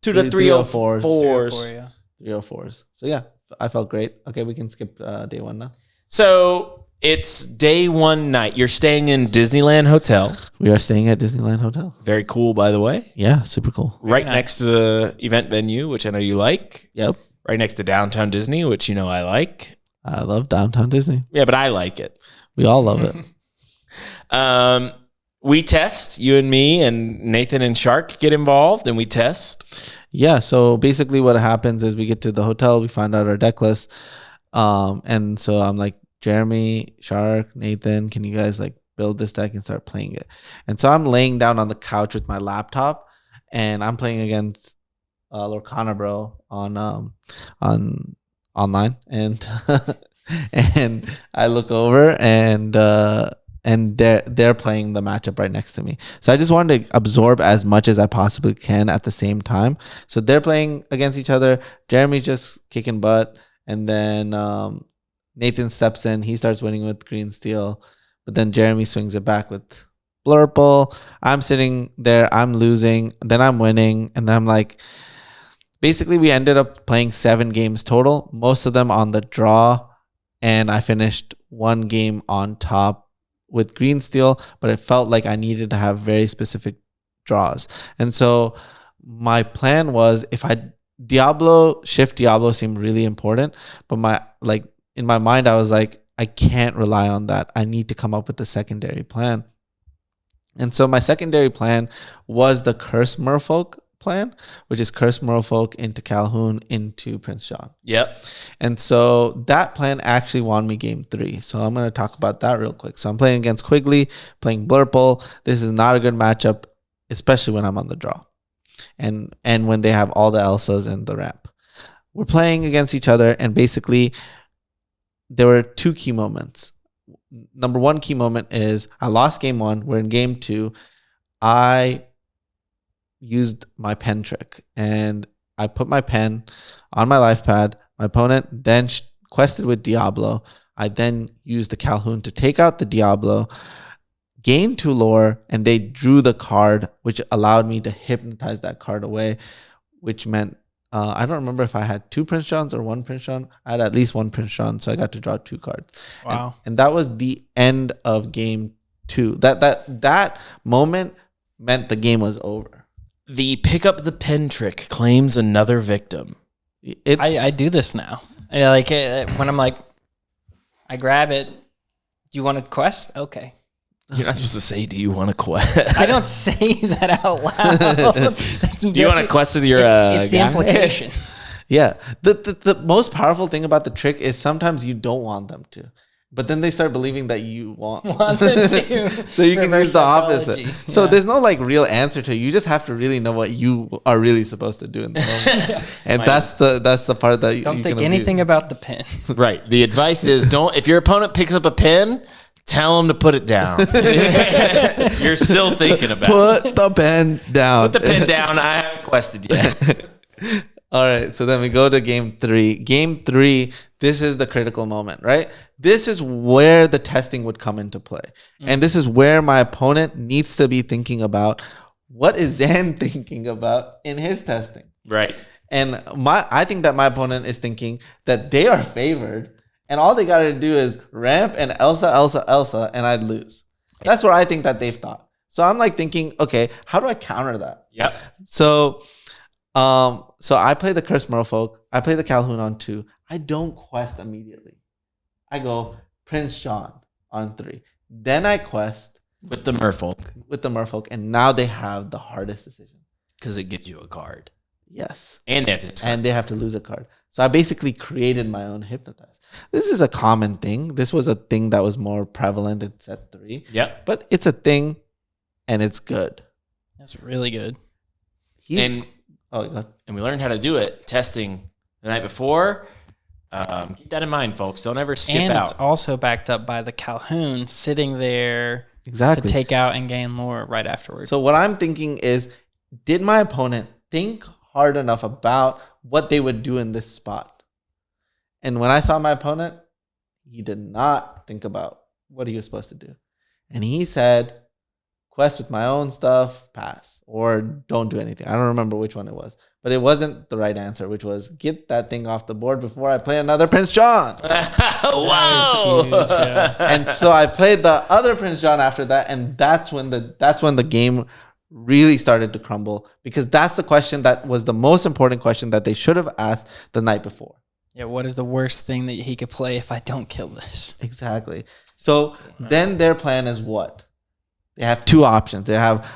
To the 304s. 304s. So yeah, I felt great. Okay, we can skip day 1 now. So it's day 1 night. You're staying in Disneyland Hotel. We are staying at Disneyland Hotel. Very cool, by the way. Yeah, super cool. Right nice. next to the event venue, which I know you like. Yep. Right next to Downtown Disney, which you know I like. I love Downtown Disney. Yeah, but I like it. We all love it. We test, you and me and Nathan and Shark get involved, and we test. Yeah, so basically what happens is we get to the hotel, we find out our deck list. And so I'm like, Jeremy, Shark, Nathan, can you guys like build this deck and start playing it? And so I'm laying down on the couch with my laptop, and I'm playing against Lorcana Bro on online, and and I look over and they're playing the matchup right next to me. So I just wanted to absorb as much as I possibly can at the same time. So they're playing against each other. Jeremy's just kicking butt, and then Nathan steps in. He starts winning with green steel, but then Jeremy swings it back with blurple. I'm sitting there. I'm losing. Then I'm winning, and then I'm like, basically we ended up playing 7 games total, most of them on the draw, and I finished 1 game on top with green steel, but it felt like I needed to have very specific draws. And so my plan was, if I shift Diablo seemed really important, but in my mind I was like, I can't rely on that. I need to come up with a secondary plan. And so my secondary plan was the Curse Merfolk plan, which is Curse Merfolk into Calhoun into Prince John. Yep. And so that plan actually won me game 3. So I'm going to talk about that real quick. So I'm playing against Quigley, playing Blurple. This is not a good matchup, especially when I'm on the draw. And when they have all the Elsas and the ramp. We're playing against each other, and basically there were 2 key moments. Number 1 key moment is I lost game 1. We're in game 2. I used my pen trick, and I put my pen on my life pad. My opponent then quested with Diablo. I then used the Calhoun to take out the Diablo, gained 2 lore, and they drew the card, which allowed me to hypnotize that card away, which meant I don't remember if I had 2 Prince Johns or 1 Prince John. I had at least 1 Prince John, so I got to draw 2 cards. Wow. And that was the end of game 2. That moment meant the game was over. The pick up the pen trick claims another victim. I do this now. When I'm like, I grab it. Do you want a quest? Okay. You're not supposed to say, do you want a quest? I don't say that out loud. Do you want a quest with your It's the guy? implication. Yeah. The most powerful thing about the trick is sometimes you don't want them to. But then they start believing that you want Want them to. So you can use the opposite. So there's no real answer to it. You just have to really know what you are really supposed to do in the moment. And that's the part that don't think anything about the pen. Right. The advice is if your opponent picks up a pen, tell him to put it down. You're still thinking about it. Put the pen down. Put the pen down. I haven't quested yet. All right, so then we go to game 3. Game 3, this is the critical moment, right? This is where the testing would come into play. And this is where my opponent needs to be thinking about, what is Zan thinking about in his testing? Right. And I think that my opponent is thinking that they are favored, and all they got to do is ramp and Elsa, and I'd lose. That's what I think that they've thought. So I'm thinking, okay, how do I counter that? Yep. So I play the Cursed Merfolk. I play the Calhoun on 2. I don't quest immediately. I go Prince John on 3. Then I quest with the Merfolk. And now they have the hardest decision. Because it gives you a card. Yes. And they have to lose a card. So I basically created my own Hypnotize. This is a common thing. This was a thing that was more prevalent in set 3. Yep. But it's a thing, and it's good. That's really good. And we learned how to do it testing the night before. Keep that in mind, folks. Don't ever skip out. And it's also backed up by the Calhoun sitting there to take out and gain lore right afterwards. So what I'm thinking is, did my opponent think hard enough about what they would do in this spot? And when I saw my opponent, he did not think about what he was supposed to do. And he said, quest with my own stuff, pass, or don't do anything. I don't remember which one it was, but it wasn't the right answer, which was get that thing off the board before I play another Prince John. Whoa! Huge, yeah. And so I played the other Prince John after that, and that's when the game really started to crumble, because that's the question that was the most important question that they should have asked the night before. Yeah, what is the worst thing that he could play if I don't kill this? Exactly. So then their plan is what? They have 2 options. They have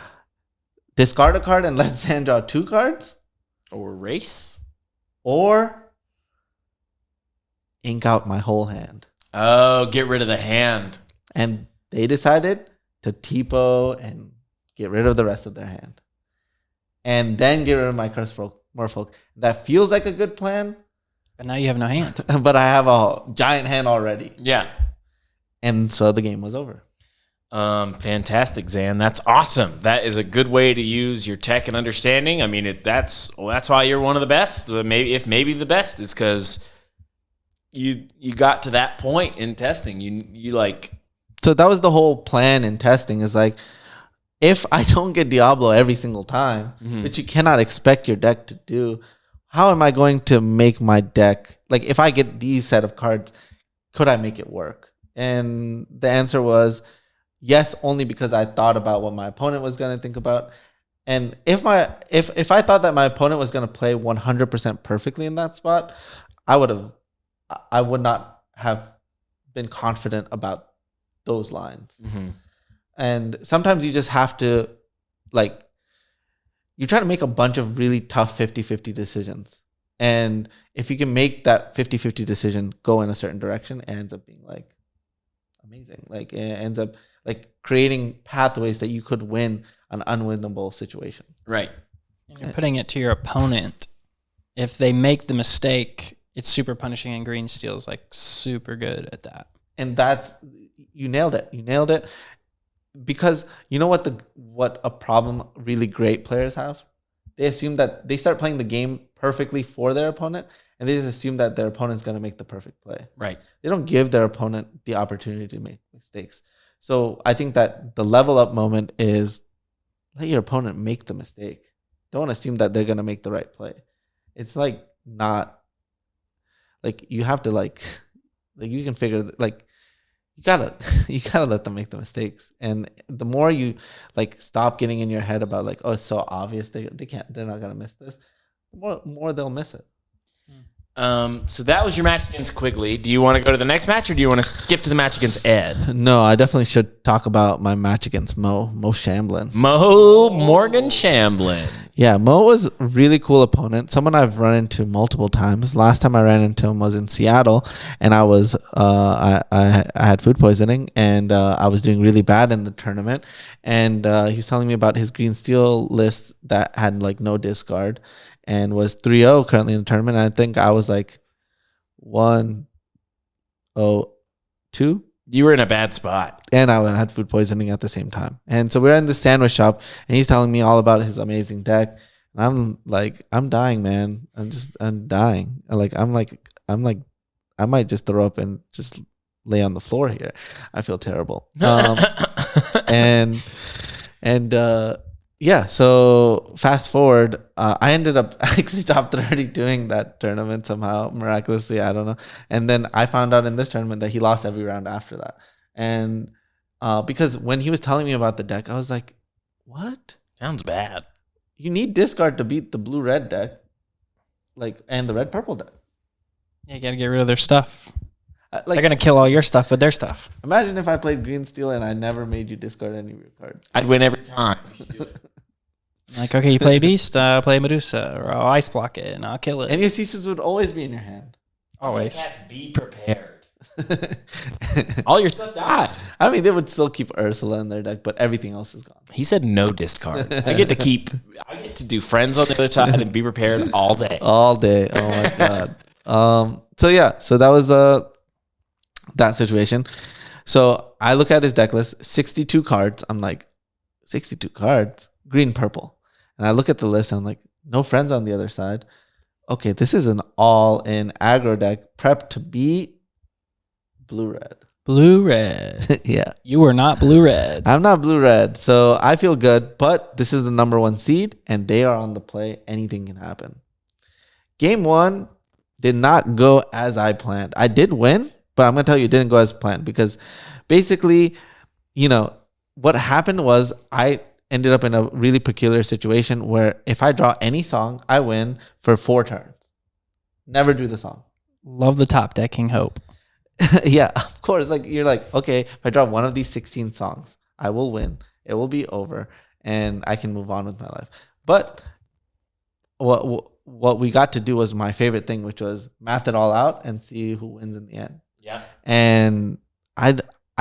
discard a card and let Zan draw 2 cards. Or race. Or ink out my whole hand. Oh, get rid of the hand. And they decided to TPO and get rid of the rest of their hand. And then get rid of my Cursed Merfolk. That feels like a good plan. But now you have no hand. But I have a giant hand already. Yeah. And so the game was over. Fantastic, Zan. That's awesome. That is a good way to use your tech and understanding. I mean, that's why you're one of the best. Maybe the best is because you got to that point in testing. You like. So that was the whole plan in testing. Is like, if I don't get Diablo every single time, which you cannot expect your deck to do, how am I going to make my deck? Like, if I get these set of cards, could I make it work? And the answer was yes, only because I thought about what my opponent was going to think about. And if I thought that my opponent was going to play 100% perfectly in that spot, I would not have been confident about those lines. Mm-hmm. And sometimes you just have to, like, you try to make a bunch of really tough 50-50 decisions. And if you can make that 50-50 decision go in a certain direction, it ends up being like amazing. Like, it ends up like creating pathways that you could win an unwinnable situation. Right. And you're putting it to your opponent. If they make the mistake, it's super punishing, and green steel is like super good at that. And you nailed it. You nailed it. Because you know what a problem really great players have? They assume that they start playing the game perfectly for their opponent, and they just assume that their opponent's going to make the perfect play. Right. They don't give their opponent the opportunity to make mistakes. So I think that the level up moment is let your opponent make the mistake. Don't assume that they're going to make the right play. It's like not like you have to like you can figure like you gotta let them make the mistakes. And the more you like stop getting in your head about like, oh, it's so obvious they're not gonna miss this, the more they'll miss it. So that was your match against Quigley. Do you want to go to the next match, or do you want to skip to the match against Ed? No, I definitely should talk about my match against Mo Shamblin. Mo Morgan Shamblin. Yeah, Mo was a really cool opponent. Someone I've run into multiple times. Last time I ran into him was in Seattle, and I was I had food poisoning, and I was doing really bad in the tournament. And he was telling me about his green steel list that had like no discard, and was 3-0 currently in the tournament. And I think I was like 1-0-2. You were in a bad spot. And I had food poisoning at the same time. And so we're in the sandwich shop, and he's telling me all about his amazing deck. And I'm like, I'm dying, man. I'm dying. I might just throw up and just lay on the floor here. I feel terrible. Yeah, so fast forward, I ended up actually top 30 doing that tournament somehow, miraculously, I don't know. And then I found out in this tournament that he lost every round after that. And because when he was telling me about the deck, I was like, what? Sounds bad. You need discard to beat the blue-red deck, like, and the red-purple deck. Yeah, you got to get rid of their stuff. Like, they're going to kill all your stuff with their stuff. Imagine if I played green steel and I never made you discard any of your cards. I'd win every time. You should do it. Like, okay, you play Beast, I'll play Medusa, or I'll ice block it and I'll kill it. And your ceases would always be in your hand. Always. Yes, be prepared. All your stuff died. I mean, they would still keep Ursula in their deck, but everything else is gone. He said no discard. I get to do friends on the other side and be prepared all day. All day. Oh my god. So that was that situation. So I look at his deck list, 62 cards. I'm like, 62 cards, green, purple. And I look at the list and I'm like, no friends on the other side. Okay, this is an all-in aggro deck prepped to beat blue-red. Blue-red. Yeah. You are not blue-red. I'm not blue-red, so I feel good. But this is the number 1 seed, and they are on the play. Anything can happen. Game 1 did not go as I planned. I did win, but I'm going to tell you it didn't go as planned because basically, what happened was I ended up in a really peculiar situation where if I draw any song, I win for 4 turns. Never do the song. Love the top deck, King Hope. Yeah, of course. Like, you're like, okay, if I draw one of these 16 songs, I will win. It will be over, and I can move on with my life. But what we got to do was my favorite thing, which was math it all out and see who wins in the end. Yeah. And I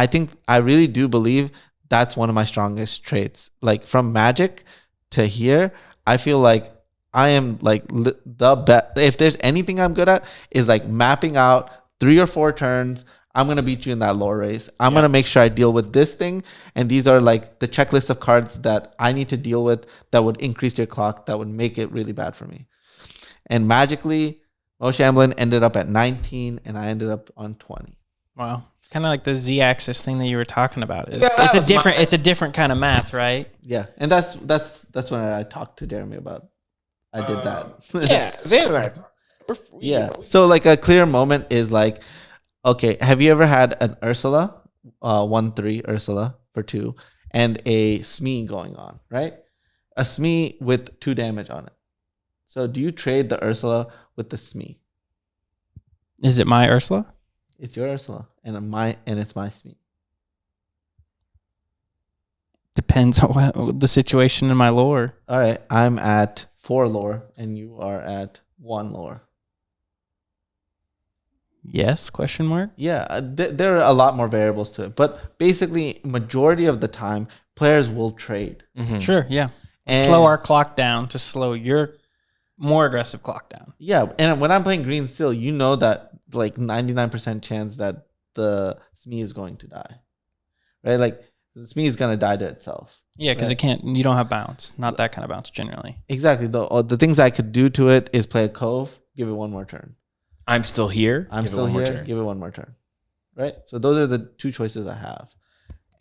think I really do believe that's one of my strongest traits. Like, from Magic to here, I feel like I am like the best. If there's anything I'm good at, is like mapping out 3 or 4 turns. I'm going to beat you in that lore race. I'm going to make sure I deal with this thing. And these are like the checklist of cards that I need to deal with that would increase your clock, that would make it really bad for me. And magically, Mo Shamblin ended up at 19 and I ended up on 20. Wow. It's kind of like the Z-axis thing that you were talking about. Yeah, It's a different kind of math, right? Yeah. And that's when I talked to Jeremy about I did that. Yeah, Zan and I. Yeah. So like a clear moment is like, okay, have you ever had an Ursula, 1/3 Ursula for 2, and a Smee going on, right? A Smee with 2 damage on it. So do you trade the Ursula with the Smee? Is it my Ursula? It's your Ursula, and it's my Smee. Depends on the situation in my lore. All right, I'm at 4 lore, and you are at 1 lore. Yes? Question mark. Yeah, there are a lot more variables to it, but basically, majority of the time, players will trade. Mm-hmm. Sure. Yeah. And Slow our clock down to slow your more aggressive clock down. yeah, and when I'm playing green steel, you know that like 99% chance that the Smee is going to die, right? Like the Smee is gonna die to itself. Yeah, because Right. it can't. You don't have bounce. Not that kind of bounce generally. Exactly. The things I could do to it is play a Cove, give it 1 more turn. I'm still here. I'm Give it still one more here, turn. give it 1 more turn. Right? So those are the 2 choices I have.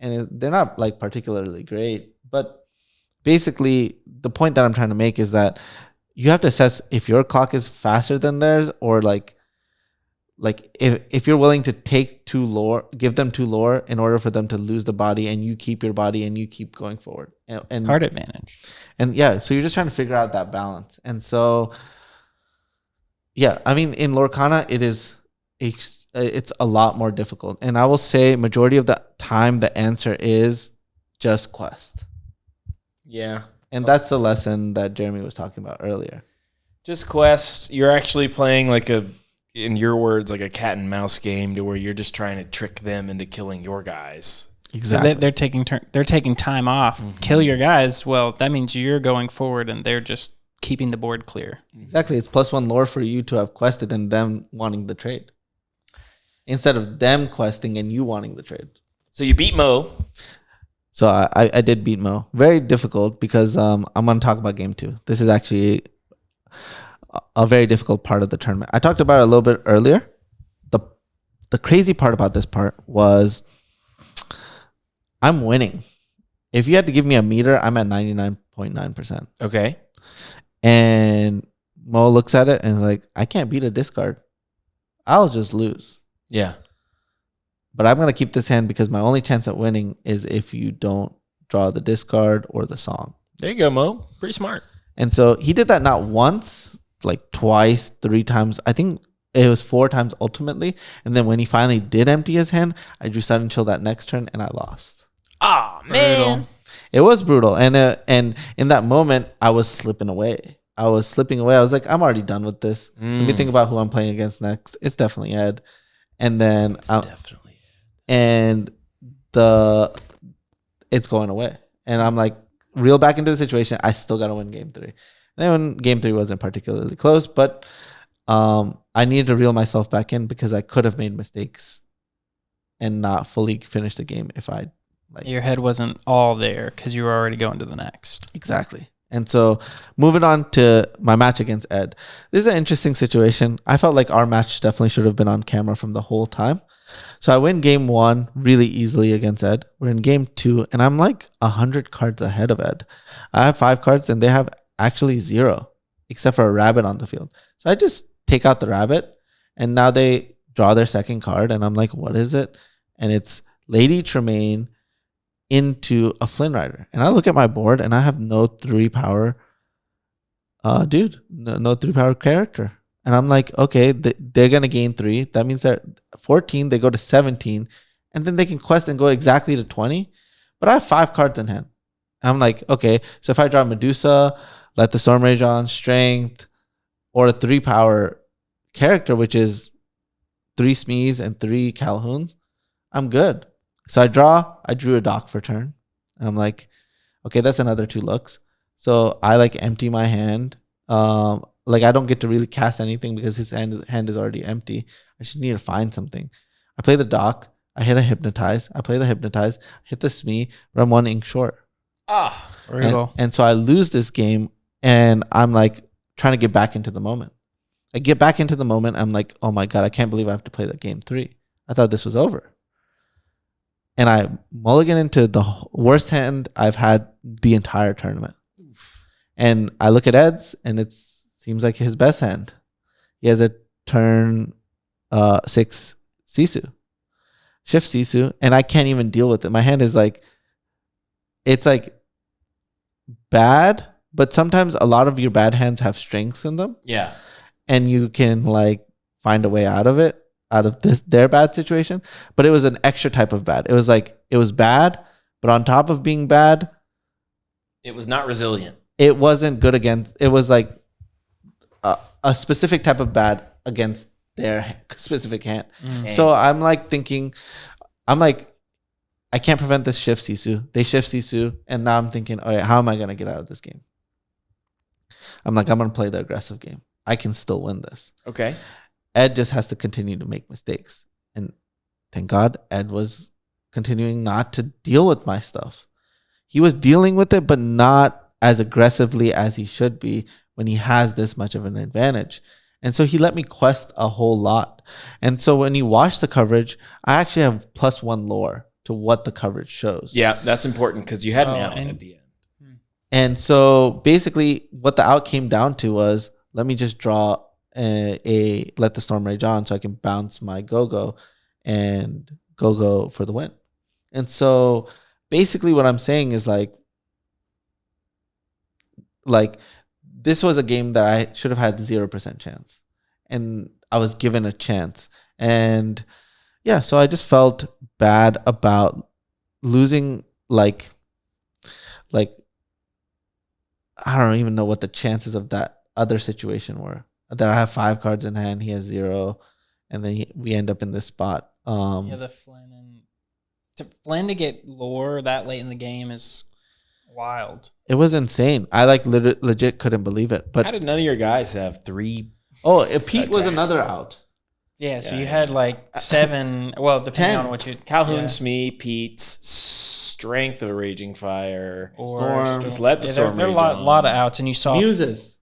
And they're not like particularly great, but basically the point that I'm trying to make is that you have to assess if your clock is faster than theirs, or like if you're willing to take 2 lore, give them 2 lore in order for them to lose the body, and you keep your body and you keep going forward. And Card advantage. And yeah, so you're just trying to figure out that balance. And so, yeah, I mean, in Lorcana, it's a lot more difficult. And I will say, majority of the time, the answer is just quest. Yeah. And that's the lesson that Jeremy was talking about earlier. Just quest. You're actually playing like in your words, like a cat and mouse game, to where you're just trying to trick them into killing your guys. Exactly. They're taking time off. Mhm. Kill your guys. Well, that means you're going forward, and they're just keeping the board clear. Exactly. It's +1 lore for you to have quested and them wanting the trade, instead of them questing and you wanting the trade. So you beat Mo. So I did beat Mo. Very difficult because I'm going to talk about game 2. This is actually a very difficult part of the tournament. I talked about it a little bit earlier. The crazy part about this part was I'm winning. If you had to give me a meter, I'm at 99.9%. Okay. And Mo looks at it and is like, I can't beat a discard. I'll just lose. Yeah. But I'm going to keep this hand because my only chance at winning is if you don't draw the discard or the song. There you go, Mo. Pretty smart. And so he did that not once, like twice, 3 times. I think it was 4 times ultimately. And then when he finally did empty his hand, I drew 7 until that next turn and I lost. Oh, man. It was brutal. And in that moment, I was slipping away. I was like, I'm already done with this. Let me think about who I'm playing against next. It's definitely Ed. And then Definitely. and it's going away. And I'm like, reel back into the situation. I still got to win game 3. And then game 3 wasn't particularly close, but I needed to reel myself back in because I could have made mistakes and not fully finished the game if I Your head wasn't all there because you were already going to the next. Exactly. And so moving on to my match against Ed. This is an interesting situation. I felt like our match definitely should have been on camera from the whole time. So I win game 1 really easily against Ed. We're in game 2 and I'm like 100 cards ahead of Ed. I have 5 cards and they have actually 0 except for a rabbit on the field. So I just take out the rabbit and now they draw their second card and I'm like, what is it? And it's Lady Tremaine into a Flynn Rider. And I look at my board and I have no 3 power no 3 power character. And I'm like, okay, they're gonna gain 3. That means they're 14, they go to 17, and then they can quest and go exactly to 20. But I have 5 cards in hand. And I'm like, okay, so if I draw Medusa, let the Storm Rage on, Strength, or a 3 power character, which is 3 Smees and 3 Calhouns, I'm good. So I drew a Dock for turn. And I'm like, okay, that's another 2 looks. So I like empty my hand. Like I don't get to really cast anything because his hand is already empty. I just need to find something. I play the Dock. I hit a Hypnotize. I play the Hypnotize. Hit the Smee, but I'm 1 ink short. Brutal. And so I lose this game and I'm like trying to get back into the moment. I get back into the moment. I'm like, oh my God, I can't believe I have to play that game 3. I thought this was over. And I mulligan into the worst hand I've had the entire tournament. And I look at Ed's, and it seems like his best hand. He has a turn 6 Sisu. Shift Sisu, and I can't even deal with it. My hand is like, it's like bad, but sometimes a lot of your bad hands have strengths in them. Yeah. And you can like find a way out of it, out of their bad situation. But it was an extra type of bad. It was like, it was bad, but on top of being bad, It was not resilient. it wasn't good against, it was like a specific type of bad against their specific hand. So I'm like thinking, I can't prevent this shift Sisu. They shift Sisu, and now I'm thinking, all right, how am I going to get out of this game? I'm like, I'm going to play the aggressive game. I can still win this. Okay. Ed just has to continue to make mistakes. And thank God Ed was continuing not to deal with my stuff. He was dealing with it, but not as aggressively as he should be when he has this much of an advantage. And so he let me quest a whole lot. And so when you watch the coverage, I actually have +1 lore to what the coverage shows. Yeah, that's important because you had an out and- at the end. And so basically what the out came down to was, let me just draw a Let the Storm Rage On so I can bounce my go-go and go for the win. And so basically what I'm saying is like this was a game that I should have had 0% chance. And I was given a chance. And yeah, so I just felt bad about losing like I don't even know what the chances of that other situation were. That I have 5 cards in hand, he has 0, and then we end up in this spot. The Flynn to get lore that late in the game is wild. It was insane. I like legit couldn't believe it. But How did none of your guys have 3? Pete was another out. Yeah, so you had like 7. Well, depending 10. on what you Calhoun, Smee, Pete's, Strength of a Raging Fire, Storm. Just let the storm there are rage a on. lot of outs, and you saw Muses.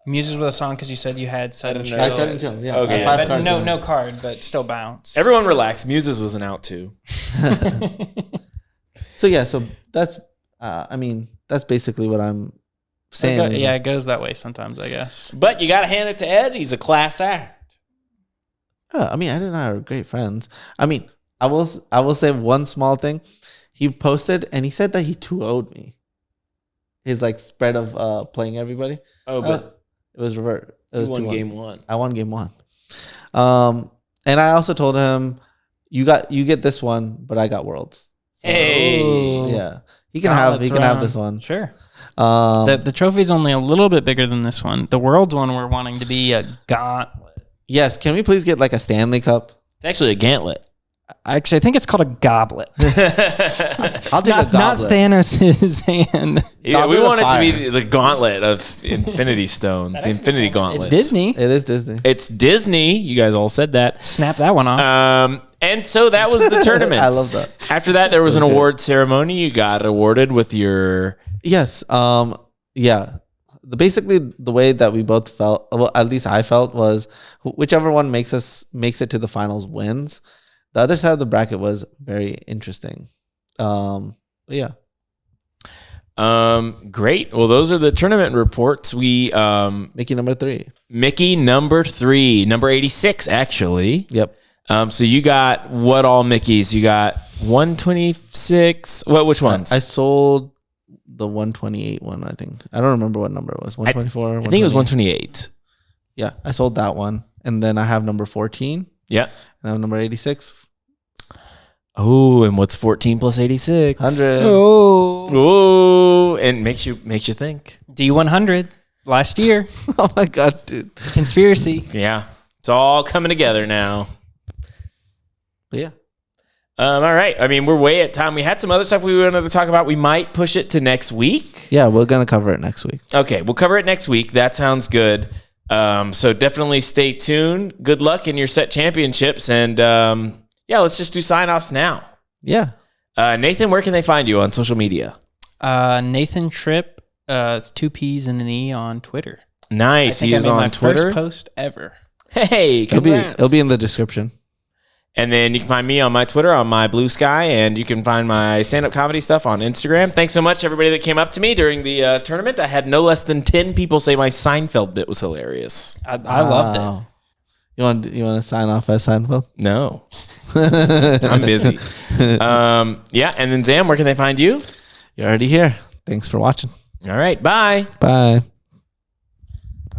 Muses with a song because you said you had 7 I shield. I said until, yeah. Okay, I have yeah, 5 But cards. no card, but still bounce. Everyone relax. Muses was an out too. So yeah, so that's that's basically what I'm saying. It goes that way sometimes, I guess. But you got to hand it to Ed. He's a class act. Ed and I are great friends. I will say one small thing. He posted and he said that he 2-0'd me. His like spread of playing everybody. Oh, but It was revert. It was you won 2-1. game 1. I won game 1. And I also told him, you get this one, but I got Worlds. So, Hey. yeah, he can have this one. Sure. The The trophy's only a little bit bigger than this one. The World's one we're wanting to be a gauntlet. yes, can we please get like a Stanley Cup? It's actually a gantlet. Actually, I think it's called a goblet. I'll take a Not goblet. Thanos' hand. Yeah, we Goblet of want it to Fire. be the gauntlet of Infinity Stones. The Infinity Gauntlet. It's Disney. It is Disney. It's Disney. You guys all said that. Snap that one off. And so that was the tournament. I love that. After that, there was an That was good. award ceremony. You got awarded with your... Yes. Yeah. Basically, the way that we both felt, well, at least I felt, was whichever one makes it to the finals wins. The other side of the bracket was very interesting. But yeah. Great. Well, those are the tournament reports. We Mickey number 3. Mickey number 3, number 86 actually. Yep. So you got what all Mickeys? You got 126. Which ones? I sold the 128 one, I think. I don't remember what number it was. 124. I think it was 128. Yeah, I sold that one. And then I have number 14. Yeah. And I have number 86. Oh, and what's 14 plus 86? 100. Oh. Oh, and makes you think. D100 last year. Oh my God, dude. Conspiracy. Yeah. It's all coming together now. But yeah. All right. I mean, we're way at time. We had some other stuff we wanted to talk about. We might push it to next week. Yeah, we're going to cover it next week. Okay, we'll cover it next week. That sounds good. So definitely stay tuned. Good luck in your set championships. And yeah, let's just do sign-offs now. Yeah. Nathan, where can they find you on social media? Nathan Tripp. It's 2 P's and an E on Twitter. Nice. I think He I is made on my Twitter. first post ever. Hey, congrats. It'll be in the description. And then you can find me on my Twitter, on my Blue Sky, and you can find my stand-up comedy stuff on Instagram. Thanks so much, everybody that came up to me during the tournament. I had no less than 10 people say my Seinfeld bit was hilarious. I loved it. You want to sign off as Seinfeld? No. I'm busy. Yeah, and then Zam, where can they find you? You're already here. Thanks for watching. All right, bye. Bye.